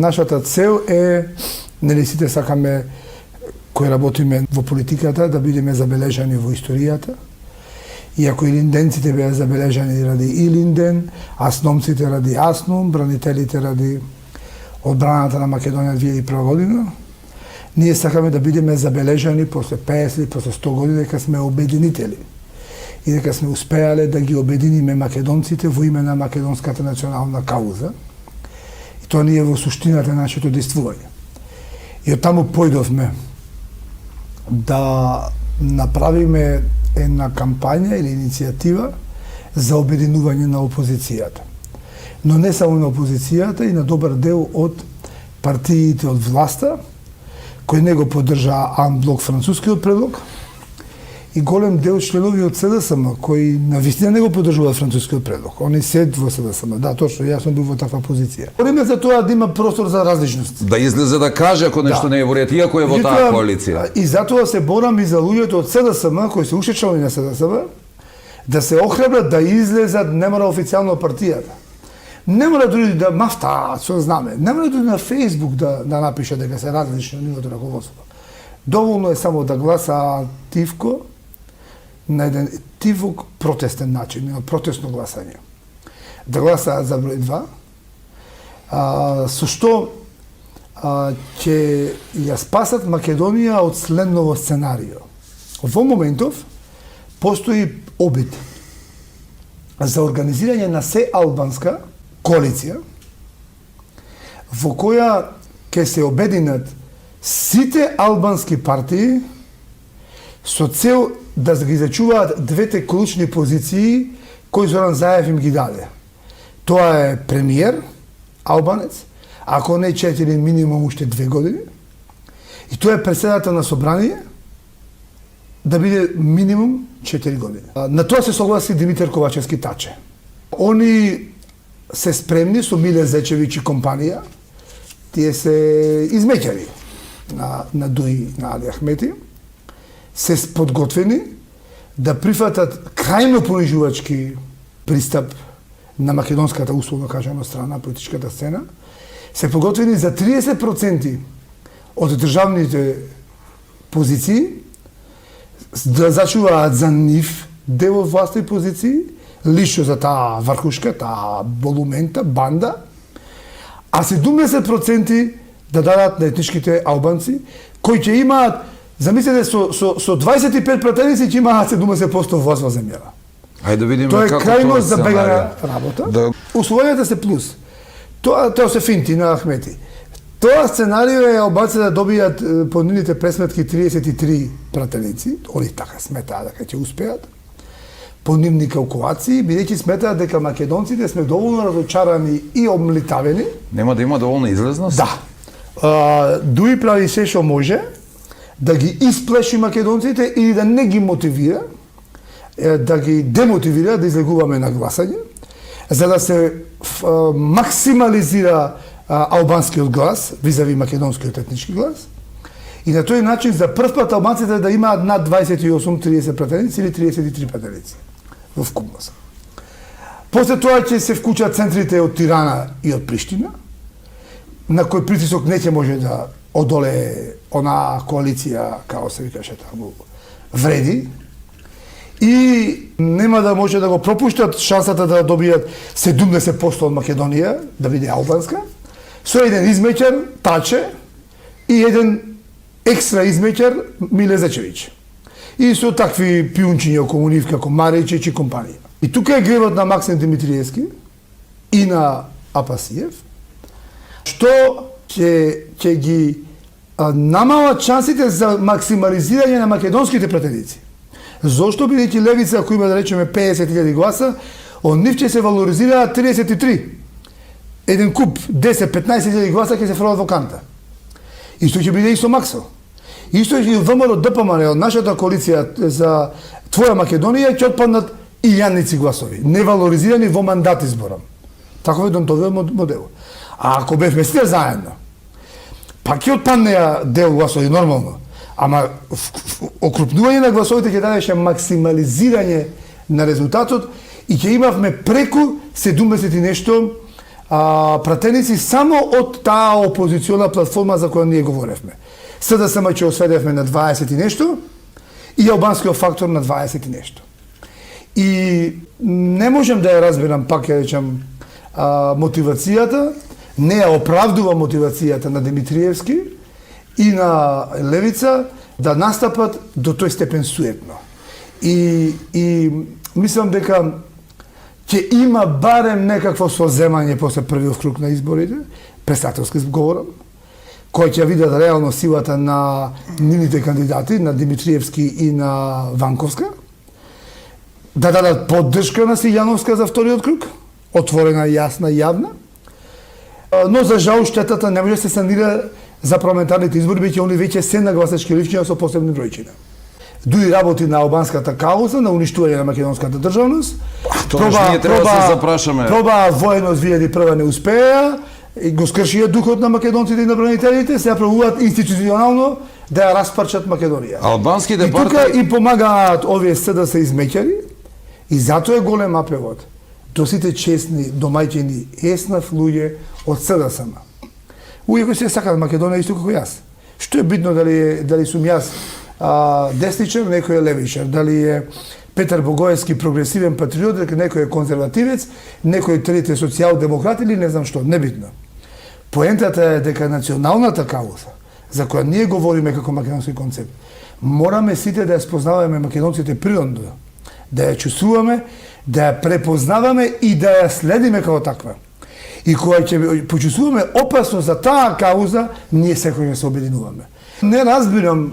Нашата цел е, нели сите сакаме кои работиме во политиката, да бидеме забележани во историјата. Иако илинденците беа забележани ради Илинден, асномците ради Асном, бранителите ради одбраната на Македонија 2001 година, ние сакаме да бидеме забележани после 50, после 100 години дека сме обединители и дека сме успеале да ги обединиме македонците во име на македонската национална кауза. И тоа ние во суштината на нашето действување. И од таму појдовме да направиме една кампања или иницијатива за обединување на опозицијата. Но не само на опозицијата, и на добар дел од партиите од власта, кои не го поддржаа анблок францускиот предлог, и голем дел членови од СДСМ, кои навистина не го поддржуваат францускиот предлог. Они сед во СДСМ. Да, точно, јас сум бил во таква позиција. Говориме за тоа да има простор за различност. Да излезе да каже ако нешто не е во ред, иако е во таа коалиција. И затоа се борам и за луѓето од СДСМ, кои се уште членови на СДСМ, да се охрабрат да излезат, не мора официјално партијата. Не мора дури да мафта, со знаме. Не мора дури на Фејсбук да напише дека се различни нивото раководство. Доволно е само да гласа тивко, на еден тивок протестен начин, на протестно гласање. Да гласаат за број 2, со што ќе ја спасат Македонија од следново сценарио. Во моментов постои обид за организирање на сеалбанска коалиција во која ќе се обединат сите албански партии со цел да ги зачуваат двете клучни позиции кои Зоран Заев им ги даде. Тоа е премиер, албанец, ако не 4, минимум уште 2 години, и тоа е председател на собрание, да биде минимум 4 години. На тоа се согласи Димитар Ковачевски Таче. Они се спремни со Миле Зечевич и компанија, тие се измеќари на Дуи, на Али Ахмети, се подготвени да прифатат крајно понижувачки пристап на македонската, условно кажано, страна, политичката сцена, се подготвени за 30% од државните позиции, да зачуваат за нив дел од властни позиции, лично за таа врхушка, таа болумента, банда, а 70% да дадат на етничките албанци, кои ќе имаат, замислете, со 25 пратеници ќе имаат 70% власт во земјава. Ајде да видиме тоа како тоа е крајно забегана работа. Да. Условијата се плюс. Тоа се финти на Ахмети. Тоа сценарио е албанците да добијат по нивните пресметки 33 пратеници, они така сметаат дека ќе успеат, по нивни калкулации, бидејќи сметаат дека македонците сме доволно разочарани и обмлитавени. Нема да има доволна излезност? Да. Дуи прави се што може да ги исплеши македонците или да не ги мотивира, да ги демотивира да излегуваме на гласање, за да се максимализира албанскиот глас, визави македонскиот етнички глас, и на тој начин за прв пат албанците да имаат над 28-30 пратеници или 33 пратеници во вкупност. После тоа ќе се вклучат центрите од Тирана и од Приштина, на кој притисок не ќе може да одолее она коалиција, како се викаше таму, вреди, и нема да може да го пропуштат шансата да добијат 70% од Македонија, да биде албанска, со еден измеќар, Таче, и еден екстра измеќар, Миле Зечевич. И со такви пиунчиња околу нив, како Маричич и компанија. И тука е гревот на Максим Димитриевски и на Апасиев, што ќе ги намалат шансите за максимализирање на македонските пратеници. Зошто, бидејќи левица, ако има да речеме 50.000 гласа, од нив ќе се валоризираат 33. Еден куп 10-15.000 гласа ќе се фрлат во канта. Исто ќе биде и со Максо. Исто и ВМРО ДПМН од нашата коалиција за Твоја Македонија ќе отпаднат илјаници гласови, невалоризирани во мандат изборам. Таков е донтовиот модел. А ако бевме сите заедно, па ќе отпаднеа дел гласови нормално, ама окрупнување на гласовите ќе дадеше максимализирање на резултатот и ќе имавме преку 70 и нешто пратеници само од таа опозициона платформа за која ние говоревме. СДСМ ќе осведевме на 20 и нешто и албанскиот фактор на 20 и нешто. И не можем да ја разбирам, пак ја речам, мотивацијата, не ја оправдува мотивацијата на Димитриевски и на Левица да настапат до тој степен суетно. И мислам дека ќе има барем некакво соземање после првиот круг на изборите, председателски говорам, кој ќе видат реално силата на нивните кандидати, на Димитриевски и на Ванковска, да дадат поддршка на Силјановска за вториот круг, отворена, јасна и јавна, но за жал штетата не може да се санира за парламентарните избори, бидејќи они веќе се на гласачки личња со посебни бројчина. Дуи работи на албанската кауза, на уништување на македонската државност. Ние треба да се запрашаме. Проба воено 2001 не успеа, и го скршија духот на македонците и на бранителите, се пробуваат институционално да ја распарчат Македонија. Албанските И тука партии и помагаат овие СДС измеќари, и затоа е голем апелот до сите честни, домаќини, еснав луѓе од СДСМ. Луѓе кои се сакаат Македонија исто како јас. Што е битно дали сум јас десничар, некој е левичар, дали е Петар Богоевски прогресивен патриот, некој е конзервативец, некој трите социјал-демократ или не знам што, небитно. Поентата е дека националната кауза, за која ние говориме како македонски концепт, мораме сите да ја спознаваме македонците природно, да ја чувствуваме, да ја препознаваме и да ја следиме како таква. И кога ќе почувствуваме опасност за таа кауза, ние секој ќе се обединуваме. Не разбирам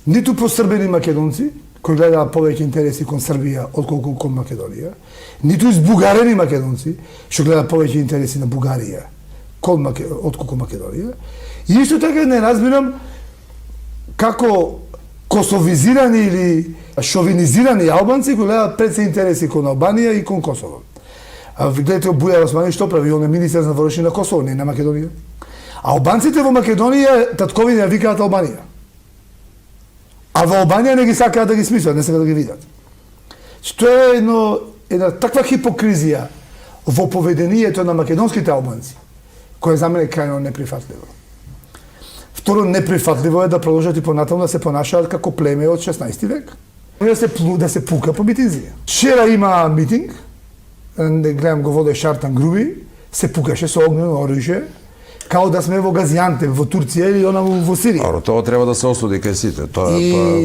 ниту посрбени македонци, кои гледаат повеќе интереси кон Србија отколку кон Македонија, ниту избугарени македонци, што гледаат повеќе интереси на Бугарија отколку Македонија. И исто така не разбирам како косовизирани или шовинизирани албанци кои гледаат пред се интереси кон Албанија и кон Косово. Гледате Бујар Османи што прави, он е министер за външни на Косово, не на Македонија. Албанците во Македонија таткови ја викаат Албанија. А во Албанија не ги сакаат да ги смислат, не сакаат да ги видат. Што е една таква хипокризија во поведението на македонските албанци, кој за мене крајно неприфатливо. Второ, неприфатливо е да продолжат и понатаму да се понашаат како племе од 16 век. Да се пука по митинзи. Вчера има митинг, гледам го воде Шартан Груби, се пукаше со огнено оружје, као да сме во Газиантеп, во Турција или она во Сирија. Аро, тоа треба да се осуди кај сите, тоа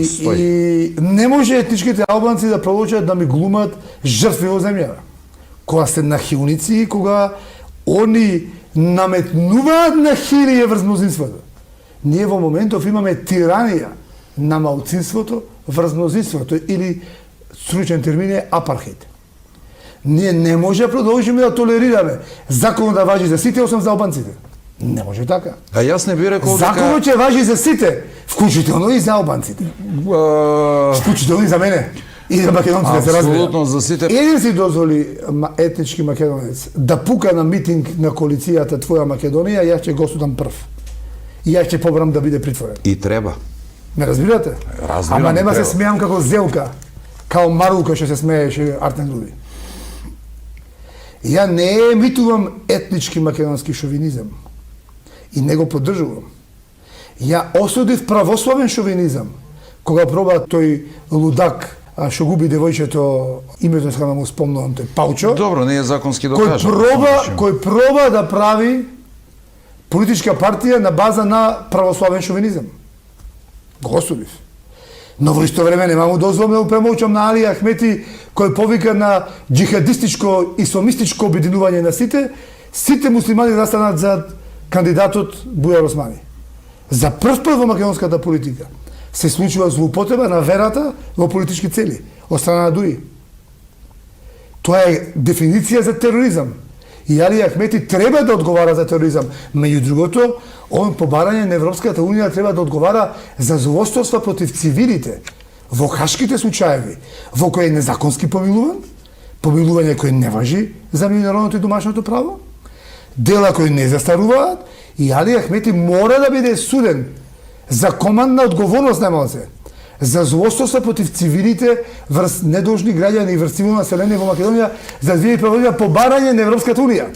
стои. И не може етничките албанци да продолжат да ми глумат жртви во земјава. Кога се нахилници, кога они наметнуваат нахилие врз мнозинството. Ние во моментов имаме тиранија на малцинството врз мнозинството, или стручен термин е апархейд. Ние не може да продолжиме да толерираме законот да важи за сите, освен за албанците. Не може така. А јас не би рекол дека законот ќе важи за сите, вклучително и за албанците. Вклучително и за мене. И за македонците се разбира. Апсолутно за сите. Еден си дозволи етнички македонец да пука на митинг на коалицијата Твоја Македонија, јас ќе го судам прв. И јас ќе побрам да биде притворен. И треба. Ме разбирате? Разбирам. Ама нема се смеам како зелка, као Марулка што се смееше Артен Груби. Ја не емитувам етнички македонски шовинизам. И не го поддржувам. Ја осудив православен шовинизам, кога проба тој лудак што губи девојчето, името сакам да му спомнувам, тој Паучо. Добро, не е законски докажано. Кој проба да прави политичка партија на база на православен шовинизам. Го осудив. Но во исто време нема му дозволам да го премолчам на Али Ахмети, кој повика на джихадистичко, исламистичко обединување на сите муслимани да станат за кандидатот Бујар Османи. За прв пат во македонската политика се случува злоупотреба на верата во политички цели од страна на ДУИ. Тоа е дефиниција за тероризам. И Али Ахмети треба да одговара за тероризам. Меѓу другото, он по барање на Европската унија треба да одговара за злосторства против цивилите во хашките случаеви, во кои е незаконски помилување кој не важи за меѓународното и домашното право, дела кои не застаруваат, и Али Ахмети мора да биде суден за командна одговорност нема се, за злосторства против цивилите врз недолжни граѓани и врз цивилно население во Македонија за 2005 година по барање на Европската унија.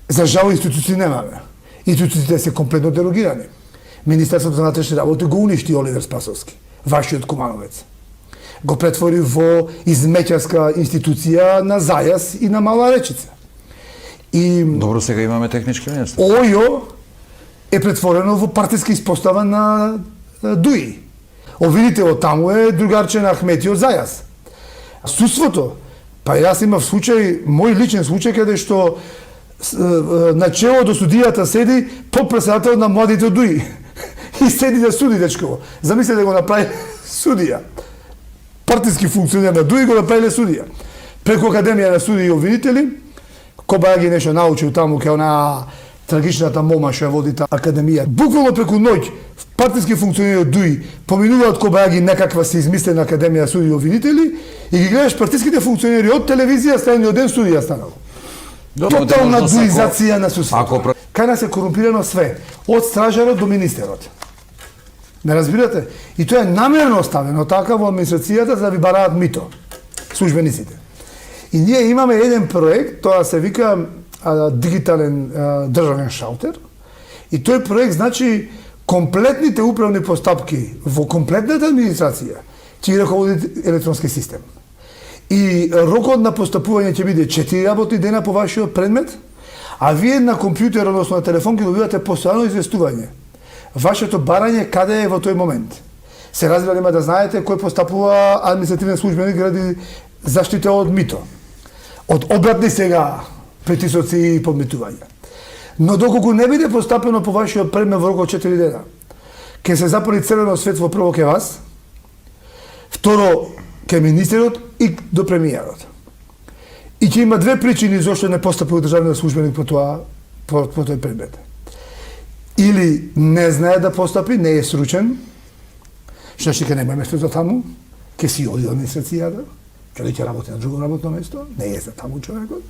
За жал институции немаме. Институциите се комплетно дерогирани. Министерството за внатрешни работи го уништи Оливер Спасовски, вашиот кумановец. Го претвори во измеќарска институција на Зајас и на Мала Речица. И Добро, сега имаме технички министр. ОЈО е претворено во партиска испостава на ДУИ. Видите, од таму е другарче на Ахмети од Зајас. Судството, па јас имав случај, мој личен случај, каде што начело до судијата седи подпредседател на младите од ДУИ. И седи да суди дечково. Замислете да го направи судија. Партиски функционер на ДУИ го направиле судија. Преку Академија на судии и обвинители, Кобајаги нешто научил таму кај она трагичната мома што ја води таа академија. Буквално преку ноќ партиски функционери од ДУИ поминуваат Кобајаги некаква се измислена академија судии и обвинители и ги гледаш партиските функционери од телевизија следниот ден судија станало. Тотална дуизација на судството. Кај нас е корумпирано све, од стражарот до министерот. Не разбирате? И тоа е намерно оставено така во администрацијата за да ви бараат мито, службениците. И ние имаме еден проект, тоа се вика дигитален државен шалтер. И тој проект значи комплетните управни постапки во комплетната администрација ќе ги раководи електронски систем. И рокот на постапување ќе биде 4 работни дена по вашиот предмет, а вие на компјутер, односно на телефон, ќе добивате постојано известување. Вашето барање каде е во тој момент. Се разбира, нема да знаете кој постапува административен службеник ради заштита од мито. Од обратни сега притисоци и подметувања. Но доколку не биде постапено по вашиот предмет во рокот 4 дена, ќе се запали црвено светло прво ке вас, второ ке министерот и до премиерот. И ќе има две причини зашто не постапува државниот службеник по тој предмет. Или не знае да постапи, не е сручен, што ќе нема место за таму, ќе си оди од администрацијата, ќе работи на друго работно место, не е за таму човекот.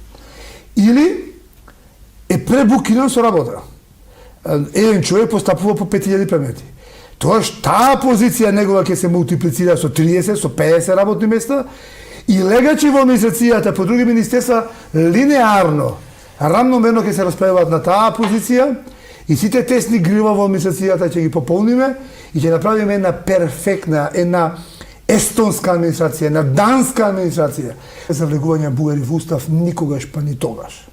Или е пребукиран со работа. Еден човек постапува по 5000 предмети. Тоаш таа позиција негова ќе се мултиплицира со 30, со 50 работни места и легачи во администрацијата по други министерства линеарно, рамномерно ќе се распределуваат на таа позиција и сите тесни грила во администрацијата ќе ги пополниме и ќе направиме една перфектна, една естонска администрација, една данска администрација. За влегување на бугари во устав никогаш па ни тогаш.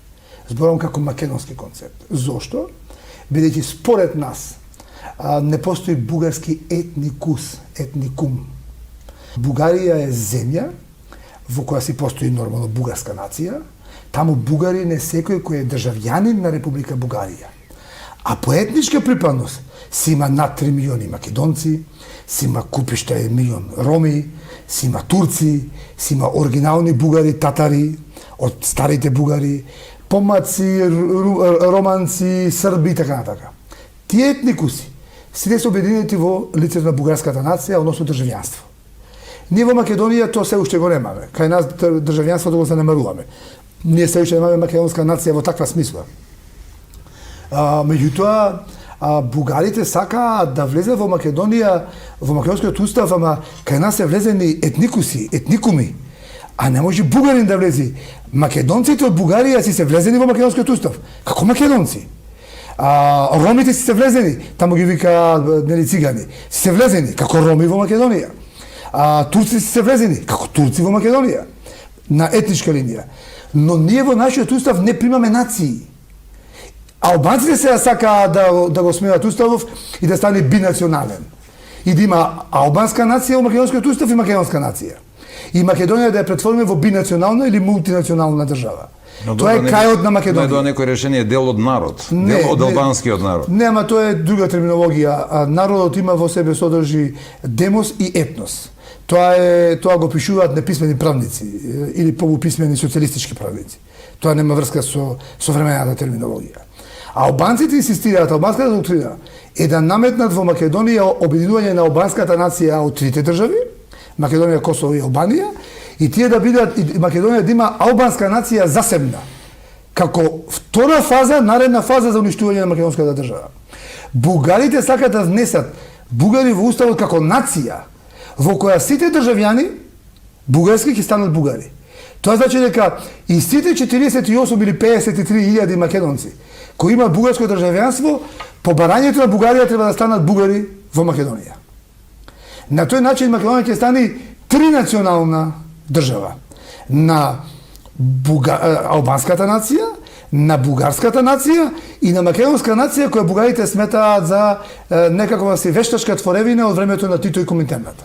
Зборам како македонски концепт. Зошто? Бидејќи според нас не постои бугарски етникус, етникум. Бугарија е земја во која си постои нормално бугарска нација, таму бугарин е секој кој е државјанин на Република Бугарија. А по етничка припадност си има над 3 милиони македонци, си има купишта 1 милион роми, си има турци, си има оригинални бугари, татари, од старите бугари, помаци, романци, срби и така натака. Тие етникуси сите се обединети во лицето на бугарската нација, односно државјанство. Ние во Македонија тоа се уште го немаме. Кај нас државјанството го занемаруваме. Ние се уште немаме македонска нација во таква смисла. Меѓутоа, бугарите сакаат да влезе во Македонија, во македонскиот устав, ама кај нас се влезени етникуси, етникуми, а не може бугарин да влези. Македонците од Бугарија си се влезени во македонскиот устав. Како македонци? Ромите си се влезени, таму ги вика нели цигани, си се влезени како роми во Македонија. Турци си се влезени како турци во Македонија на етничка линија. Но ние во нашиот устав не примаме нации. Албанците се сакаат да го сменат уставов и да стане бинационален. И да има албанска нација во македонскиот устав и македонска нација. И Македонија да ја претвориме во бинационална или мултинационална држава. Тоа е крајот на Македонија. Не е некој решение дел од народ, дел од албанскиот народ. Нема, тоа е друга терминологија. Народот има во себе содржи демос и етнос. Тоа го пишуваат неписмени правници или полуписмени социјалистички правници. Тоа нема врска со современата терминологија. А албанците инсистираат, албанската доктрина е да наметнат во Македонија обединување на албанската нација од трите држави, Македонија, Косово и Албанија, и тие да бидат, и Македонија да има албанска нација засебна, како втора фаза, наредна фаза за уништување на македонската држава. Бугарите сакат да внесат бугари во уставот како нација, во која сите државјани бугарски ќе станат бугари. Тоа значи дека и сите 48 или 53.000 македонци кои имаат бугарско државјанство, по барањето на Бугарија треба да станат бугари во Македонија. На тој начин Македонија ќе стане тринационална држава. На албанската нација, на бугарската нација и на македонска нација која бугарите сметаат за некаква си вештачка творевина од времето на Тито и Коминтерната.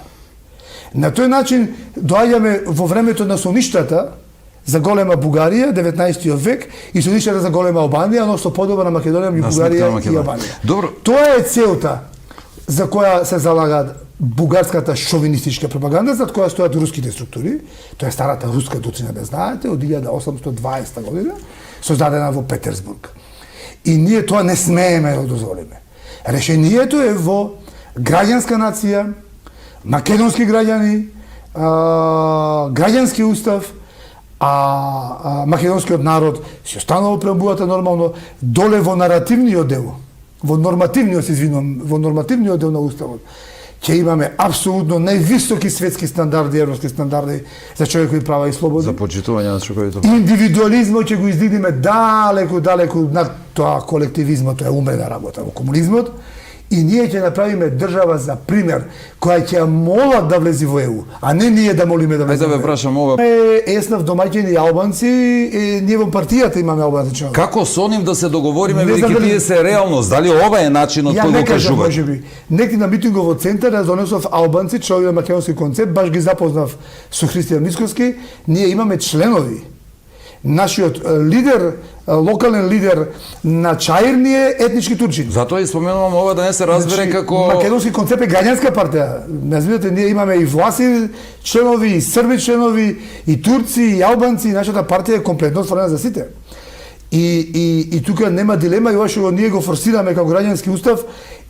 На тој начин доаѓаме во времето на соништата за голема Бугарија, 19 век, и соништата за голема Албанија, но со подоба на Македонија и Бугарија и Албанија. Добро. Тоа е целта за која се залага бугарската шовинистичка пропаганда, зад која стојат руските структури. Тоа е старата руска доктрина, да знаете, од 1820 година, создадена во Петерсбург. И ние тоа не смееме да дозволиме. Решението е во граѓанска нација, македонски граѓани, граѓански устав, македонскиот народ си останал во преамбулата нормално, доле во наративниот дел, во нормативниот дел на уставот, ќе имаме апсолутно највисоки светски стандарди, европски стандарди за човекови права и слободи. За почитување на човековите права. Индивидуализмот ќе го издигнеме далеку над тоа колективизмот, тоа е умрена работа во комунизмот. И ние ќе направиме држава за пример, која ќе молат да влези во ЕУ, а не ние да молиме да влезе. Ајде да ве прашам ова. Еснав домаќини албанци, ние во партијата имаме албанци членови. Како со нив да се договориме, веќе тие се реалност? Дали ова е начинот кој го кажува? Можеби. Некти на митингов во центар ја донесов албанци, членови на македонски концепт, баш ги запознав со Христијан Мицкоски, ние имаме членови. Нашиот лидер, локален лидер на Чаирни е етнички турчин. Затоа и споменувам ова да не се разбере како македонски концепт е граѓанска партија. Не знаете, ние имаме и власи членови, и срби членови, и турци, и албанци, и нашата партија е комплетно отворена за сите. И тука нема дилема, и ова што ние го форсираме како граѓански устав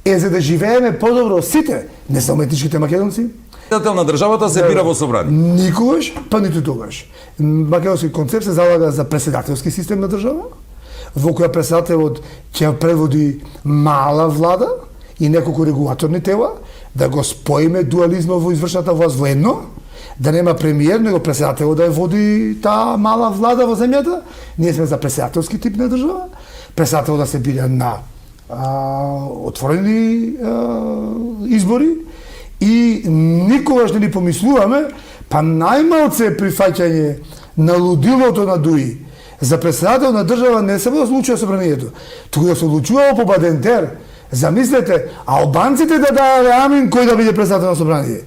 е за да живееме подобро сите, не само етничките македонци. Председател на државата се бира во собрание. Никогаш, па ниту тогаш. Македонски концепт се залага за преседателски систем на држава, во која преседателот ќе предводи мала влада и неколку регулаторни тела, да го споиме дуализма во извршната власт во едно, да нема премиер, него преседателот да ја води таа мала влада во земјата. Ние сме за преседателски тип на држава, преседател да се бира на отворени избори, и никогаш не ни помислуваме, па најмалце прифаќање на лудилото на Дуи за преседател на држава не само да се случува собранието, туку да се случувало по Бадентер. Замислете, албанците да даде амин кој да биде преседател на собрание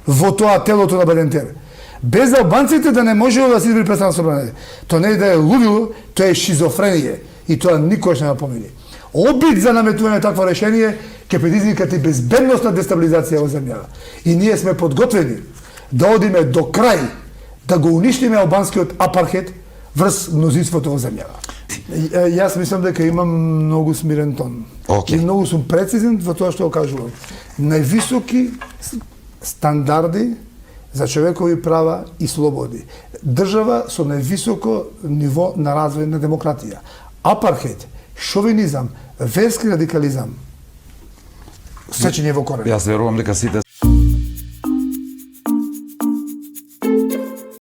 во тоа телото на Бадентер. Без албанците да не можело да се избере преседател на собрание. Тоа не е да е лудило, тоа е шизофренија и тоа никогаш не помини. Обид за наметување такво решение ќе предизвикат и безбедностна дестабилизација во земјава. И ние сме подготвени да одиме до крај, да го уништиме албанскиот апархет врз мнозинството во земјава. Јас мислам дека имам многу смирен тон. И многу сум прецизен во тоа што го кажувам. Највисоки стандарди за човекови права и слободи. Држава со највисоко ниво на развој на демократија. Апархет, шовинизам, верски радикализам, сечење во корен. Јас верувам дека сите